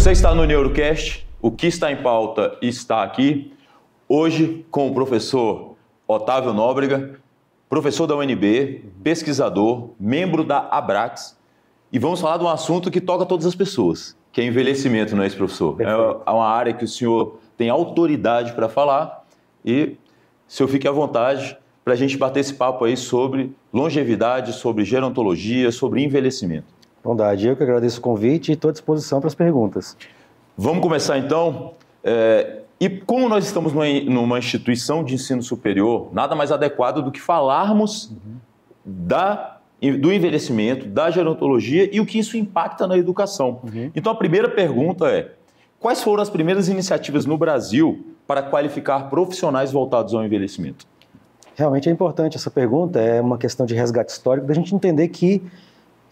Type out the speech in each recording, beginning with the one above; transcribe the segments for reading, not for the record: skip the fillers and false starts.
Você está no Neurocast, o que está em pauta está aqui. Hoje com o professor Otávio Nóbrega, professor da UNB, pesquisador, membro da Abrax, e vamos falar de um assunto que toca todas as pessoas, que é envelhecimento, não é isso, professor? Perfeito. É uma área que o senhor tem autoridade para falar e o senhor fique à vontade para a gente bater esse papo aí sobre longevidade, sobre gerontologia, sobre envelhecimento. Bondade, eu que agradeço o convite e estou à disposição para as perguntas. Vamos começar então. E como nós estamos numa instituição de ensino superior, nada mais adequado do que falarmos do envelhecimento, da gerontologia e o que isso impacta na educação. Então a primeira pergunta é: quais foram as primeiras iniciativas no Brasil para qualificar profissionais voltados ao envelhecimento? Realmente é importante essa pergunta, é uma questão de resgate histórico, da gente entender que,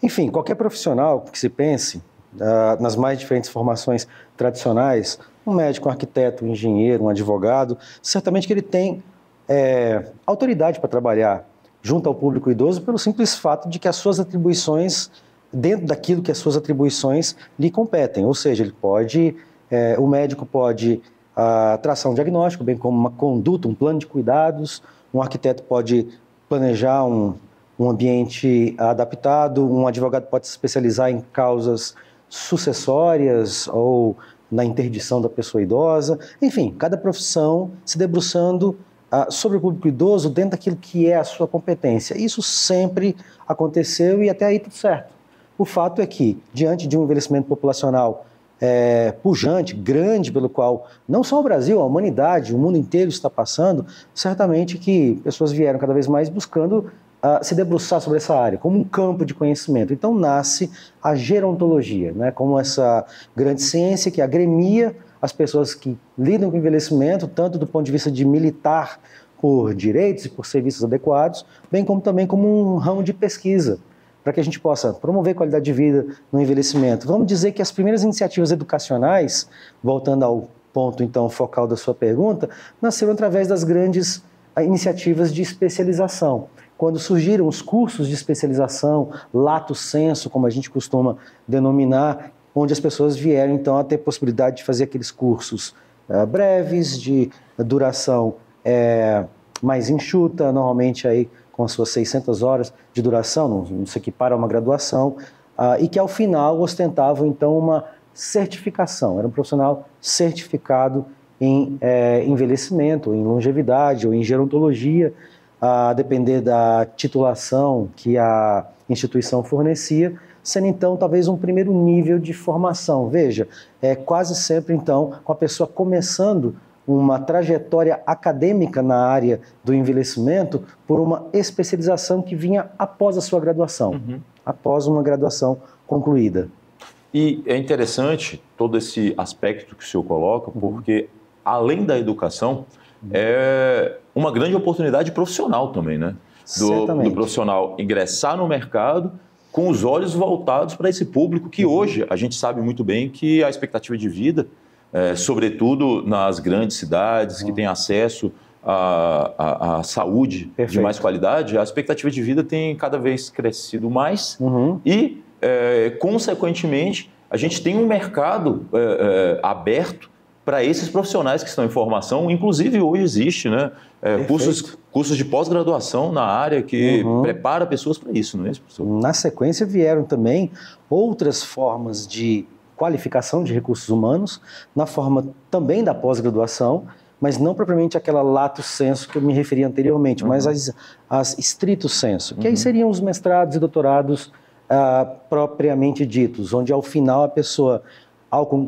enfim, qualquer profissional que se pense, nas mais diferentes formações tradicionais, um médico, um arquiteto, um engenheiro, um advogado, certamente que ele tem autoridade para trabalhar junto ao público idoso pelo simples fato de que as suas atribuições, dentro daquilo que as suas atribuições lhe competem, ou seja, ele pode, o médico pode traçar um diagnóstico, bem como uma conduta, um plano de cuidados, um arquiteto pode planejar um ambiente adaptado, um advogado pode se especializar em causas sucessórias ou na interdição da pessoa idosa, enfim, cada profissão se debruçando sobre o público idoso dentro daquilo que é a sua competência. Isso sempre aconteceu e até aí tudo certo. O fato é que, diante de um envelhecimento populacional pujante, grande, pelo qual não só o Brasil, a humanidade, o mundo inteiro está passando, certamente que pessoas vieram cada vez mais buscando se debruçar sobre essa área, como um campo de conhecimento. Então nasce a gerontologia, né, como essa grande ciência que agremia as pessoas que lidam com o envelhecimento, tanto do ponto de vista de militar por direitos e por serviços adequados, bem como também como um ramo de pesquisa, para que a gente possa promover qualidade de vida no envelhecimento. Vamos dizer que as primeiras iniciativas educacionais, voltando ao ponto então focal da sua pergunta, nasceram através das grandes iniciativas de especialização. Quando surgiram os cursos de especialização, lato sensu, como a gente costuma denominar, onde as pessoas vieram então a ter possibilidade de fazer aqueles cursos breves, de duração mais enxuta, normalmente aí com suas 600 horas de duração, não se equipara a uma graduação, e que ao final ostentavam então uma certificação, era um profissional certificado em envelhecimento, em longevidade ou em gerontologia, a depender da titulação que a instituição fornecia, sendo então talvez um primeiro nível de formação. Veja, quase sempre então com a pessoa começando uma trajetória acadêmica na área do envelhecimento por uma especialização que vinha após a sua graduação, após uma graduação concluída. E é interessante todo esse aspecto que o senhor coloca, porque além da educação, é uma grande oportunidade profissional também, né? Do profissional ingressar no mercado com os olhos voltados para esse público que hoje a gente sabe muito bem que a expectativa de vida, sobretudo nas grandes cidades que têm acesso à saúde de mais qualidade, a expectativa de vida tem cada vez crescido mais e, consequentemente, a gente tem um mercado aberto para esses profissionais que estão em formação. Inclusive hoje existe, né, cursos de pós-graduação na área que prepara pessoas para isso, não é isso, professor? Na sequência vieram também outras formas de qualificação de recursos humanos, na forma também da pós-graduação, mas não propriamente aquela lato sensu que eu me referi anteriormente, mas as stricto sensu, que aí seriam os mestrados e doutorados propriamente ditos, onde ao final a pessoa,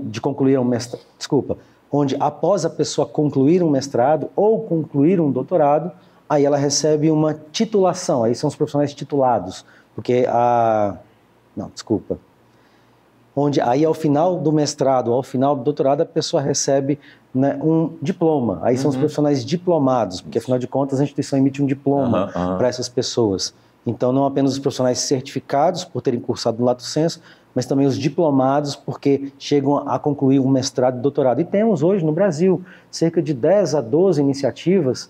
de concluir um mestrado, onde após a pessoa concluir um mestrado ou concluir um doutorado, aí ela recebe uma titulação, aí são os profissionais titulados, porque onde aí ao final do mestrado, ao final do doutorado, a pessoa recebe, né, um diploma, aí são os profissionais diplomados, porque afinal de contas a instituição emite um diploma para essas pessoas. Então não apenas os profissionais certificados por terem cursado no lato sensu, mas também os diplomados porque chegam a concluir um mestrado e doutorado. E temos hoje no Brasil cerca de 10 a 12 iniciativas,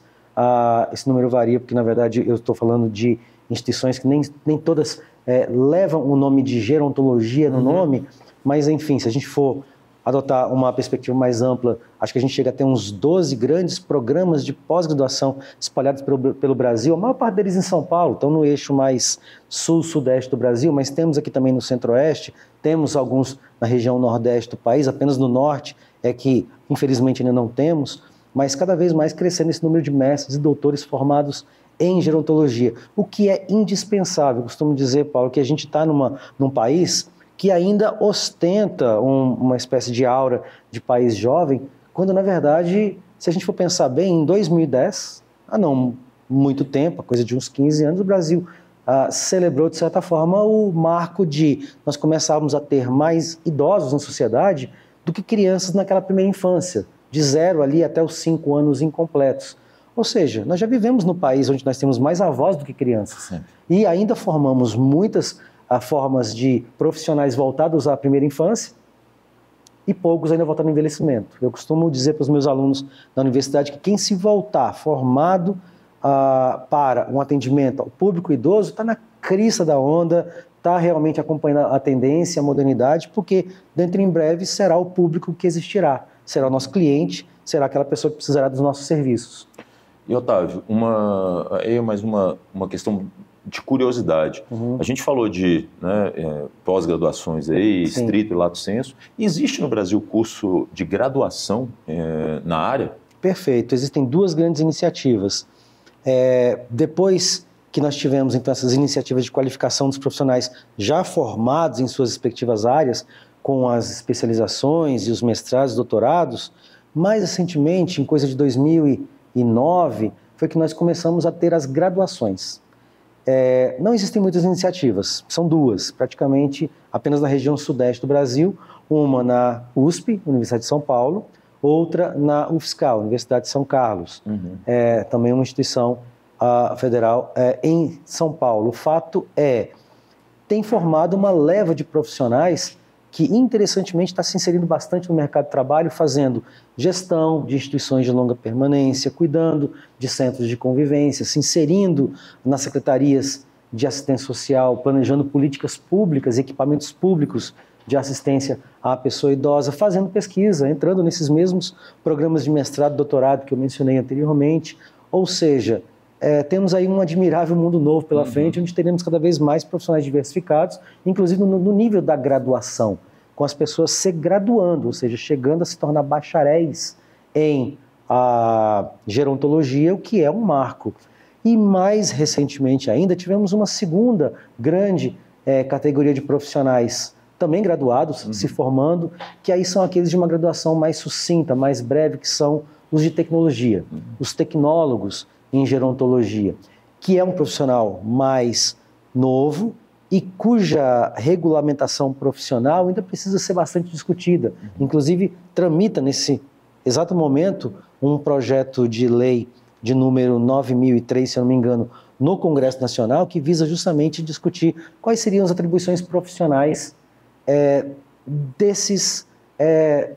esse número varia porque na verdade eu estou falando de instituições que nem todas levam o nome de gerontologia no nome, mas enfim, se a gente for adotar uma perspectiva mais ampla, acho que a gente chega a ter uns 12 grandes programas de pós-graduação espalhados pelo Brasil, a maior parte deles em São Paulo, estão no eixo mais sul-sudeste do Brasil, mas temos aqui também no centro-oeste, temos alguns na região nordeste do país, apenas no norte é que, infelizmente, ainda não temos, mas cada vez mais crescendo esse número de mestres e doutores formados em gerontologia, o que é indispensável. Eu costumo dizer, Paulo, que a gente está num país que ainda ostenta uma espécie de aura de país jovem, quando, na verdade, se a gente for pensar bem, em 2010, há não muito tempo, coisa de uns 15 anos, o Brasil celebrou, de certa forma, o marco de nós começarmos a ter mais idosos na sociedade do que crianças naquela primeira infância, de 0 ali até os 5 anos incompletos. Ou seja, nós já vivemos no país onde nós temos mais avós do que crianças. Sim. E ainda formamos muitas formas de profissionais voltados à primeira infância e poucos ainda voltados ao envelhecimento. Eu costumo dizer para os meus alunos da universidade que quem se voltar formado para um atendimento ao público idoso está na crista da onda, está realmente acompanhando a tendência, a modernidade, porque dentro em breve será o público que existirá, será o nosso cliente, será aquela pessoa que precisará dos nossos serviços. E Otávio, mais uma questão de curiosidade. A gente falou de pós-graduações aí, estrito e lato sensu. Existe no Brasil curso de graduação na área? Perfeito. Existem 2 grandes iniciativas. Depois que nós tivemos então essas iniciativas de qualificação dos profissionais já formados em suas respectivas áreas, com as especializações e os mestrados e doutorados, mais recentemente, em coisa de 2009, foi que nós começamos a ter as graduações. Não existem muitas iniciativas, são 2, praticamente apenas na região sudeste do Brasil, uma na USP, Universidade de São Paulo, outra na UFSCar, Universidade de São Carlos, também uma instituição federal em São Paulo. O fato tem formado uma leva de profissionais que, interessantemente, está se inserindo bastante no mercado de trabalho, fazendo gestão de instituições de longa permanência, cuidando de centros de convivência, se inserindo nas secretarias de assistência social, planejando políticas públicas e equipamentos públicos de assistência à pessoa idosa, fazendo pesquisa, entrando nesses mesmos programas de mestrado e doutorado que eu mencionei anteriormente. Ou seja, temos aí um admirável mundo novo pela frente, onde teremos cada vez mais profissionais diversificados, inclusive no nível da graduação, com as pessoas se graduando, ou seja, chegando a se tornar bacharéis em gerontologia, o que é um marco. E mais recentemente ainda, tivemos uma segunda grande categoria de profissionais também graduados, se formando, que aí são aqueles de uma graduação mais sucinta, mais breve, que são os de tecnologia, os tecnólogos em gerontologia, que é um profissional mais novo e cuja regulamentação profissional ainda precisa ser bastante discutida. Inclusive, tramita nesse exato momento um projeto de lei de número 9003, se eu não me engano, no Congresso Nacional, que visa justamente discutir quais seriam as atribuições profissionais desses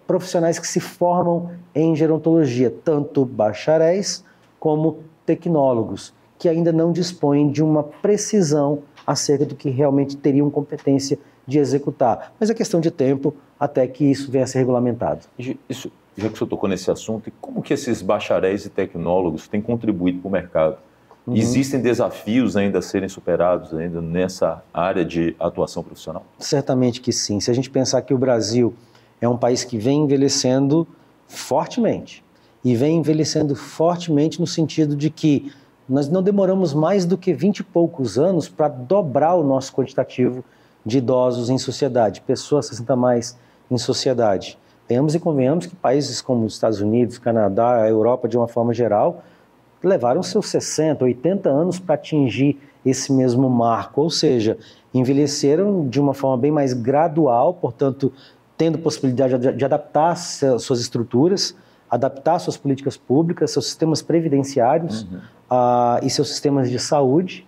profissionais que se formam em gerontologia, tanto bacharéis como tecnólogos, que ainda não dispõem de uma precisão acerca do que realmente teriam competência de executar. Mas é questão de tempo até que isso venha a ser regulamentado. Isso, já que o senhor tocou nesse assunto, como que esses bacharéis e tecnólogos têm contribuído para o mercado? Existem desafios ainda a serem superados ainda nessa área de atuação profissional? Certamente que sim. Se a gente pensar que o Brasil é um país que vem envelhecendo fortemente, e vem envelhecendo fortemente no sentido de que nós não demoramos mais do que 20 e poucos anos para dobrar o nosso quantitativo de idosos em sociedade, pessoas 60 mais em sociedade. Venhamos e convenhamos que países como os Estados Unidos, Canadá, a Europa de uma forma geral, levaram seus 60, 80 anos para atingir esse mesmo marco, ou seja, envelheceram de uma forma bem mais gradual, portanto, tendo possibilidade de adaptar suas estruturas, adaptar suas políticas públicas, seus sistemas previdenciários e seus sistemas de saúde,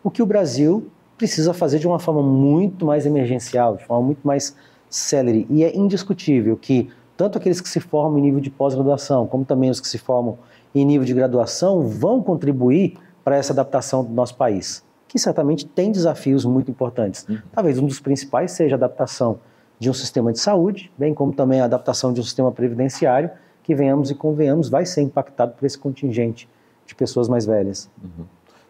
o que o Brasil precisa fazer de uma forma muito mais emergencial, de forma muito mais célere. E é indiscutível que tanto aqueles que se formam em nível de pós-graduação, como também os que se formam em nível de graduação, vão contribuir para essa adaptação do nosso país, que certamente tem desafios muito importantes. Talvez um dos principais seja a adaptação de um sistema de saúde, bem como também a adaptação de um sistema previdenciário, que venhamos e convenhamos, vai ser impactado por esse contingente de pessoas mais velhas. Uhum.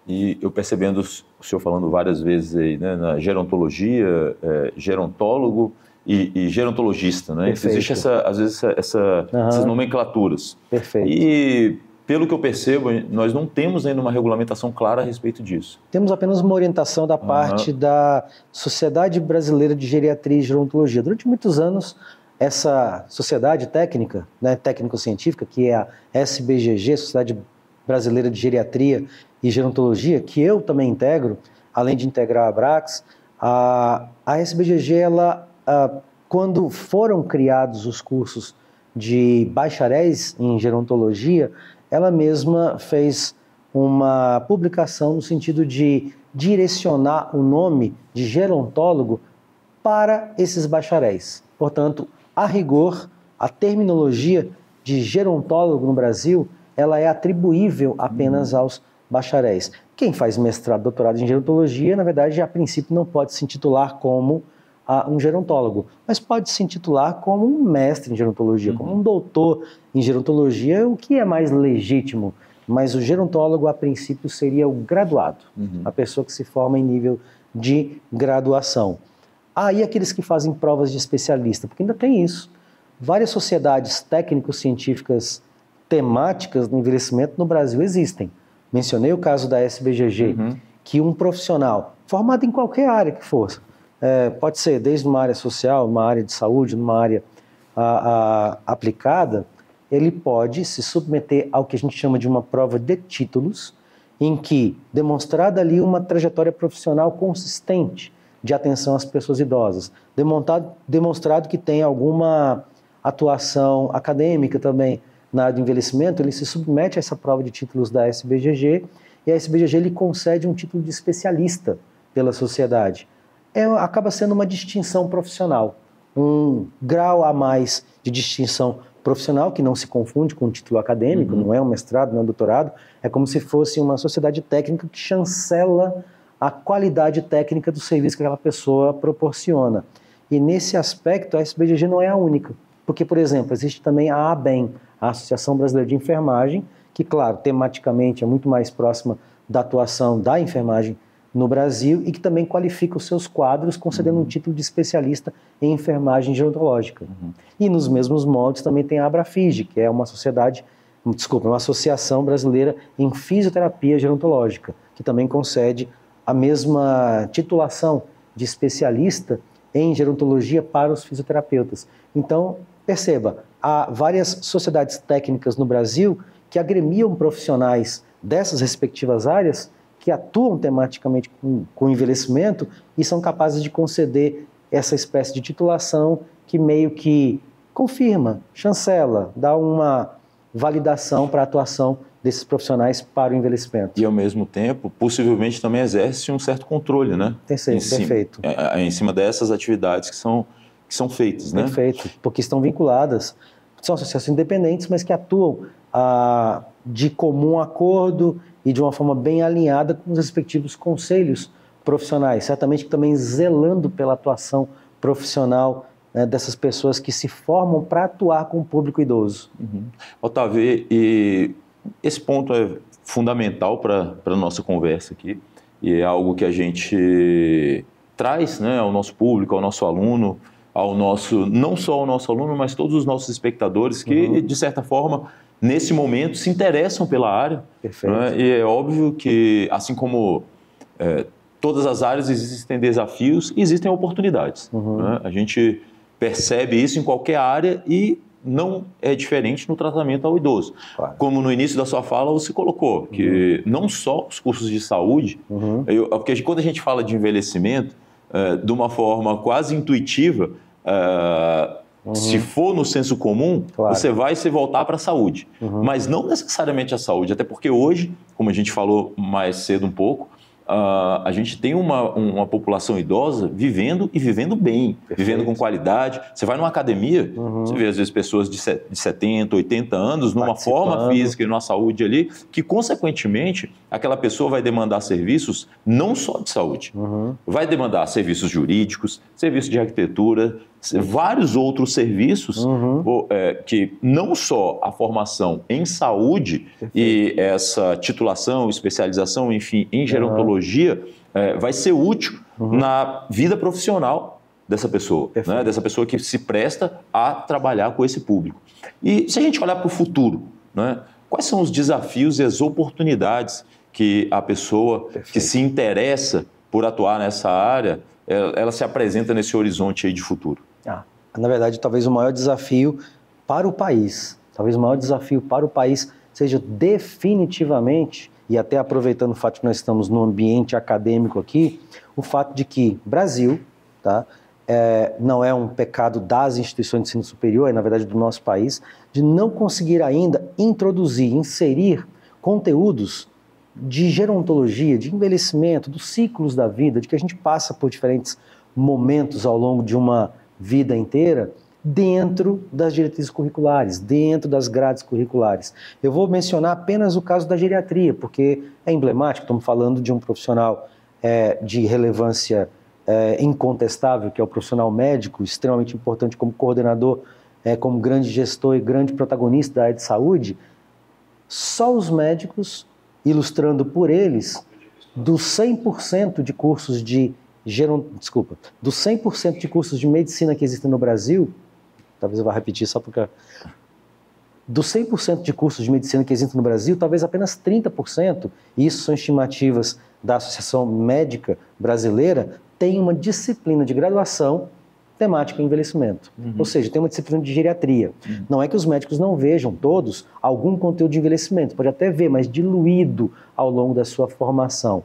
E eu percebendo o senhor falando várias vezes aí, né, na gerontologia, gerontólogo e gerontologista, né? Existe às vezes essas nomenclaturas. Perfeito. E pelo que eu percebo, nós não temos ainda uma regulamentação clara a respeito disso. Temos apenas uma orientação da parte da Sociedade Brasileira de Geriatria e Gerontologia. Durante muitos anos, essa sociedade técnica, né, técnico-científica, que é a SBGG, Sociedade Brasileira de Geriatria e Gerontologia, que eu também integro, além de integrar a Abrax, a SBGG, quando foram criados os cursos de bacharéis em gerontologia, ela mesma fez uma publicação no sentido de direcionar o nome de gerontólogo para esses bacharéis. Portanto, a rigor, a terminologia de gerontólogo no Brasil, ela é atribuível apenas aos bacharéis. Quem faz mestrado, doutorado em gerontologia, na verdade, a princípio não pode se intitular como um gerontólogo, mas pode se intitular como um mestre em gerontologia, como um doutor em gerontologia, o que é mais legítimo. Mas o gerontólogo, a princípio, seria o graduado, a pessoa que se forma em nível de graduação. E aqueles que fazem provas de especialista, porque ainda tem isso. Várias sociedades técnico-científicas temáticas no envelhecimento no Brasil existem. Mencionei o caso da SBGG, que um profissional formado em qualquer área que fosse, pode ser desde uma área social, uma área de saúde, numa área aplicada, ele pode se submeter ao que a gente chama de uma prova de títulos, em que, demonstrada ali uma trajetória profissional consistente de atenção às pessoas idosas, demonstrado que tem alguma atuação acadêmica também na área de envelhecimento, ele se submete a essa prova de títulos da SBGG, e a SBGG lhe concede um título de especialista pela sociedade. Acaba sendo uma distinção profissional, um grau a mais de distinção profissional, que não se confunde com um título acadêmico, não é um mestrado, não é um doutorado, é como se fosse uma sociedade técnica que chancela a qualidade técnica do serviço que aquela pessoa proporciona. E nesse aspecto, a SBGG não é a única, porque, por exemplo, existe também a ABEM, a Associação Brasileira de Enfermagem, que, claro, tematicamente é muito mais próxima da atuação da enfermagem no Brasil e que também qualifica os seus quadros, concedendo um título de especialista em enfermagem gerontológica. E nos mesmos moldes também tem a Abrafig, que é uma associação brasileira em fisioterapia gerontológica, que também concede a mesma titulação de especialista em gerontologia para os fisioterapeutas. Então, perceba, há várias sociedades técnicas no Brasil que agremiam profissionais dessas respectivas áreas que atuam tematicamente com envelhecimento e são capazes de conceder essa espécie de titulação que meio que confirma, chancela, dá uma validação para a atuação desses profissionais para o envelhecimento. E, ao mesmo tempo, possivelmente também exerce um certo controle, né? Perfeito. Em cima dessas atividades que são feitas, né? Perfeito, porque estão vinculadas, são associações independentes, mas que atuam de comum acordo e de uma forma bem alinhada com os respectivos conselhos profissionais, certamente também zelando pela atuação profissional dessas pessoas que se formam para atuar com o público idoso. Otávio, e esse ponto é fundamental para a nossa conversa aqui, e é algo que a gente traz, né, ao nosso público, ao nosso aluno, não só ao nosso aluno, mas todos os nossos espectadores que, de certa forma, nesse momento se interessam pela área. Perfeito. Né? E é óbvio que, assim como todas as áreas existem desafios, existem oportunidades. Né? A gente percebe isso em qualquer área e não é diferente no tratamento ao idoso. Claro. Como no início da sua fala você colocou, que não só os cursos de saúde, porque quando a gente fala de envelhecimento, de uma forma quase intuitiva, se for no senso comum, claro, você vai se voltar para a saúde. Mas não necessariamente a saúde, até porque hoje, como a gente falou mais cedo um pouco, a gente tem uma população idosa vivendo e vivendo bem, vivendo com qualidade. Você vai numa academia, você vê às vezes pessoas de 70, 80 anos numa forma física e numa saúde ali, que consequentemente aquela pessoa vai demandar serviços não só de saúde, vai demandar serviços jurídicos, serviços de arquitetura, vários outros serviços que não só a formação em saúde e essa titulação, especialização, enfim, em gerontologia vai ser útil na vida profissional dessa pessoa, né? Dessa pessoa que se presta a trabalhar com esse público. E se a gente olhar para o futuro, né? Quais são os desafios e as oportunidades que a pessoa que se interessa por atuar nessa área, ela se apresenta nesse horizonte aí de futuro? Na verdade, talvez o maior desafio para o país, seja definitivamente, e até aproveitando o fato de que nós estamos no ambiente acadêmico aqui, o fato de que Brasil, tá, não é um pecado das instituições de ensino superior, é na verdade do nosso país, de não conseguir ainda introduzir, inserir conteúdos de gerontologia, de envelhecimento, dos ciclos da vida, de que a gente passa por diferentes momentos ao longo de uma vida inteira, dentro das diretrizes curriculares, dentro das grades curriculares. Eu vou mencionar apenas o caso da geriatria, porque é emblemático, estamos falando de um profissional de relevância incontestável, que é o profissional médico, extremamente importante como coordenador, como grande gestor e grande protagonista da área de saúde. Só os médicos, ilustrando por eles, dos 100% de cursos de dos 100% de cursos de medicina que existem no Brasil, talvez eu vá repetir só porque... Dos 100% de cursos de medicina que existem no Brasil, talvez apenas 30%, e isso são estimativas da Associação Médica Brasileira, tem uma disciplina de graduação temática em envelhecimento. Ou seja, tem uma disciplina de geriatria. Não é que os médicos não vejam todos algum conteúdo de envelhecimento, pode até ver, mas diluído ao longo da sua formação.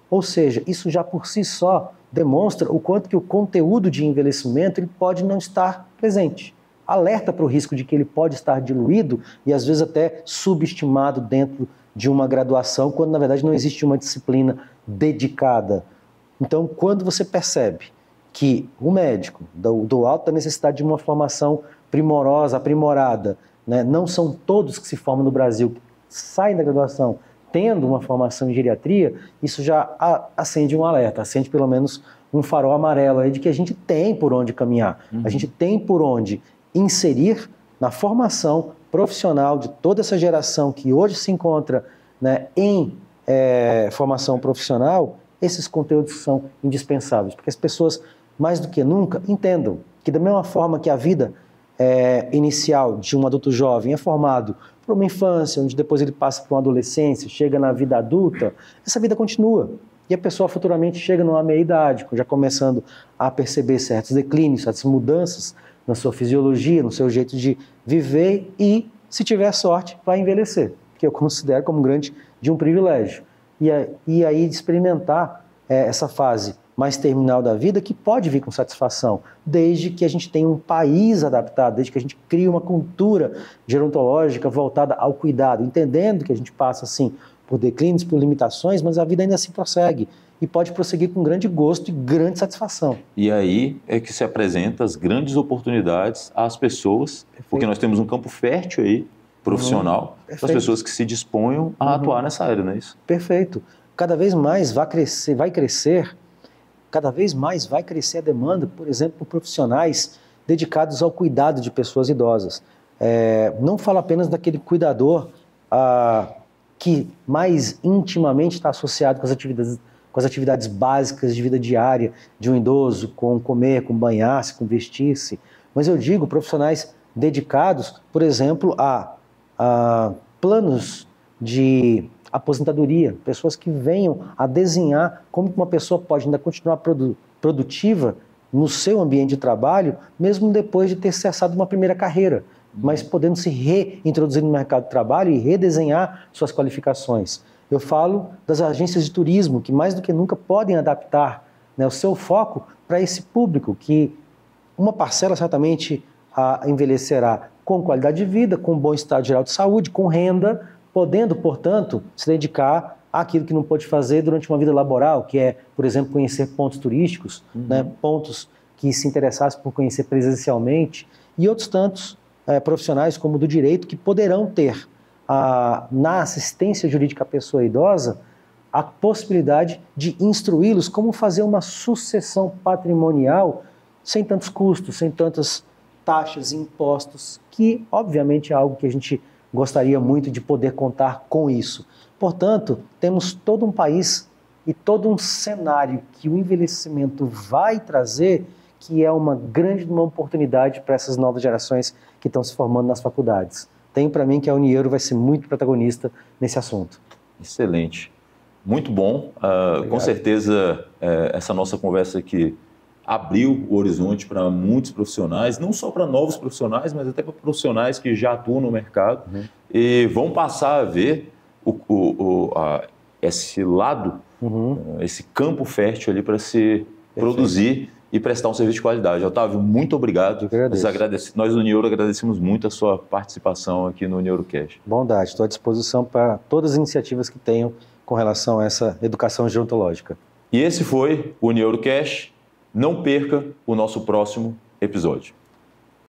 Ou seja, isso já por si só demonstra o quanto que o conteúdo de envelhecimento ele pode não estar presente. Alerta para o risco de que ele pode estar diluído e às vezes até subestimado dentro de uma graduação, quando na verdade não existe uma disciplina dedicada. Então, quando você percebe que o médico, do alto da necessidade de uma formação primorosa, aprimorada, né, não são todos que se formam no Brasil, que saem da graduação tendo uma formação em geriatria, isso já acende um alerta, acende pelo menos um farol amarelo aí de que a gente tem por onde caminhar, a gente tem por onde inserir na formação profissional de toda essa geração que hoje se encontra, né, em formação profissional, esses conteúdos são indispensáveis, porque as pessoas, mais do que nunca, entendam que da mesma forma que a vida inicial de um adulto jovem é formado por uma infância, onde depois ele passa por uma adolescência, chega na vida adulta, essa vida continua. E a pessoa futuramente chega numa meia-idade, já começando a perceber certos declínios, certas mudanças na sua fisiologia, no seu jeito de viver e, se tiver sorte, vai envelhecer, que eu considero como de um privilégio. E aí de experimentar essa fase mais terminal da vida, que pode vir com satisfação, desde que a gente tenha um país adaptado, desde que a gente crie uma cultura gerontológica voltada ao cuidado, entendendo que a gente passa, assim, por declínios, por limitações, mas a vida ainda assim prossegue e pode prosseguir com grande gosto e grande satisfação. E aí é que se apresentam as grandes oportunidades às pessoas, porque nós temos um campo fértil aí, profissional, para as pessoas que se disponham a atuar nessa área, não é isso? Perfeito. Cada vez mais vai crescer a demanda, por exemplo, por profissionais dedicados ao cuidado de pessoas idosas. Não falo apenas daquele cuidador que mais intimamente está associado com as atividades básicas de vida diária de um idoso, com comer, com banhar-se, com vestir-se, mas eu digo profissionais dedicados, por exemplo, a planos de aposentadoria, pessoas que venham a desenhar como uma pessoa pode ainda continuar produtiva no seu ambiente de trabalho, mesmo depois de ter cessado uma primeira carreira, mas podendo se reintroduzir no mercado de trabalho e redesenhar suas qualificações. Eu falo das agências de turismo, que mais do que nunca podem adaptar, né, o seu foco para esse público, que uma parcela certamente envelhecerá com qualidade de vida, com bom estado geral de saúde, com renda, podendo, portanto, se dedicar àquilo que não pôde fazer durante uma vida laboral, que é, por exemplo, conhecer pontos turísticos, né, pontos que se interessassem por conhecer presencialmente, e outros tantos profissionais como o do direito que poderão ter, na assistência jurídica à pessoa idosa, a possibilidade de instruí-los como fazer uma sucessão patrimonial sem tantos custos, sem tantas taxas e impostos, que obviamente é algo que a gente gostaria muito de poder contar com isso. Portanto, temos todo um país e todo um cenário que o envelhecimento vai trazer, que é uma grande oportunidade para essas novas gerações que estão se formando nas faculdades. Tenho para mim que a Unieuro vai ser muito protagonista nesse assunto. Excelente. Muito bom. Com certeza, essa nossa conversa aqui abriu o horizonte para muitos profissionais, não só para novos profissionais, mas até para profissionais que já atuam no mercado e vão passar a ver esse lado, esse campo fértil ali para se produzir e prestar um serviço de qualidade. Otávio, muito obrigado. Nós do Unieuro agradecemos muito a sua participação aqui no UnieoroCast. Bondade, estou à disposição para todas as iniciativas que tenham com relação a essa educação gerontológica. E esse foi o UnieoroCast. Não perca o nosso próximo episódio.